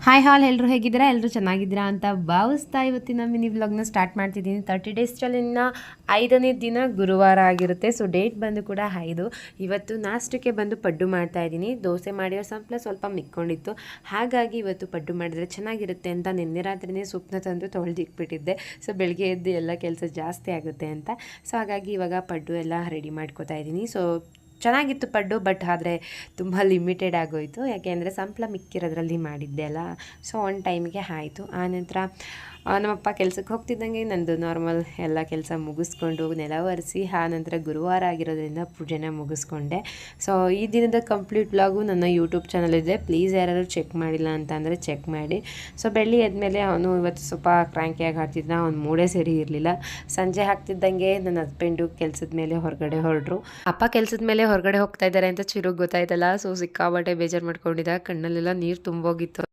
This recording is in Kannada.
ಹಾಯ್ ಹಾಲ್ ಎಲ್ಲರೂ ಹೇಗಿದ್ದೀರಾ? ಎಲ್ಲರೂ ಚೆನ್ನಾಗಿದ್ದೀರಾ ಅಂತ ಭಾವಿಸ್ತಾ ಇವತ್ತಿನ ಮಿನಿ ವ್ಲಾಗ್ನ ಸ್ಟಾರ್ಟ್ ಮಾಡ್ತಿದ್ದೀನಿ. 30 ಡೇಸ್ ಚಾಲೆಂಜ್ನ 5ನೇ ದಿನ ಗುರುವಾರ ಆಗಿರುತ್ತೆ. ಸೊ ಡೇಟ್ ಬಂದು ಕೂಡ 5. ಇವತ್ತು ನಾಷ್ಟಕ್ಕೆ ಬಂದು ಪಡ್ಡು ಮಾಡ್ತಾಯಿದ್ದೀನಿ. ದೋಸೆ ಮಾಡಿರೋ ಸ್ವಲ್ಪ ಮಿಕ್ಕೊಂಡಿತ್ತು, ಹಾಗಾಗಿ ಇವತ್ತು ಪಡ್ಡು ಮಾಡಿದ್ರೆ ಚೆನ್ನಾಗಿರುತ್ತೆ ಅಂತ ನಿನ್ನೆ ರಾತ್ರಿನೇ ಸೊಪ್ಪನ್ನ ತಂದು ತೊಳೆದಿಟ್ಬಿಟ್ಟಿದ್ದೆ. ಸೊ ಬೆಳಗ್ಗೆ ಎದ್ದು ಎಲ್ಲ ಕೆಲಸ ಜಾಸ್ತಿ ಆಗುತ್ತೆ ಅಂತ. ಸೊ ಹಾಗಾಗಿ ಇವಾಗ ಪಡ್ಡು ಎಲ್ಲ ರೆಡಿ ಮಾಡ್ಕೋತಾ ಇದ್ದೀನಿ. ಸೊ ಚೆನ್ನಾಗಿತ್ತು ಪಡ್ಡು, ಬಟ್ ಆದರೆ ತುಂಬ ಲಿಮಿಟೆಡ್ ಆಗೋಯಿತು. ಯಾಕೆಂದರೆ ಸಂಪ್ಳ ಮಿಕ್ಕಿರೋದ್ರಲ್ಲಿ ಮಾಡಿದ್ದೆ ಅಲ್ಲ. ಸೊ ಒಂದು ಟೈಮಿಗೆ ಆಯಿತು. ಆನಂತರ ನಮ್ಮಪ್ಪ ಕೆಲಸಕ್ಕೆ ಹೋಗ್ತಿದ್ದಂಗೆ ನಂದು ನಾರ್ಮಲ್ ಎಲ್ಲ ಕೆಲಸ ಮುಗಿಸ್ಕೊಂಡು ನೆಲ ಒರೆಸಿ ಆನಂತರ ಗುರುವಾರ ಆಗಿರೋದ್ರಿಂದ ಪೂಜೆನ ಮುಗಿಸ್ಕೊಂಡೆ. ಸೊ ಈ ದಿನದ ಕಂಪ್ಲೀಟ್ ವ್ಲಾಗು ನನ್ನ ಯೂಟ್ಯೂಬ್ ಚಾನಲ್ ಇದೆ. ಪ್ಲೀಸ್ ಯಾರು ಚೆಕ್ ಮಾಡಿಲ್ಲ ಅಂತ ಅಂದರೆ ಚೆಕ್ ಮಾಡಿ. ಸೊ ಬೆಳ್ಳಿ ಎದ್ಮೇಲೆ ಅವನು ಇವತ್ತು ಸ್ವಲ್ಪ ಕ್ರ್ಯಾಂಕಿಯಾಗಿ ಹಾಕ್ತಿದ್ದ, ಅವ್ನು ಮೂಡೇ ಸರಿ ಇರಲಿಲ್ಲ. ಸಂಜೆ ಹಾಕ್ತಿದ್ದಂಗೆ ನನ್ನ ಹಸ್ಬೆಂಡು ಕೆಲಸದ ಮೇಲೆ ಹೊರಗಡೆ ಹೊರಡ್ರು. ಅಪ್ಪ ಕೆಲಸದ ಮೇಲೆ ಹೊರಗಡೆ ಹೋಗ್ತಾ ಇದ್ದಾರೆ ಅಂತ ಚಿರುಗ್ ಗೊತ್ತಾಯ್ತಲ್ಲ. ಸೊ ಸಿಕ್ಕಾಬಟ್ಟೆ ಬೇಜಾರು ಮಾಡ್ಕೊಂಡಿದ್ದ, ಕಣ್ಣಲ್ಲೆಲ್ಲ ನೀರು ತುಂಬೋಗಿತ್ತು.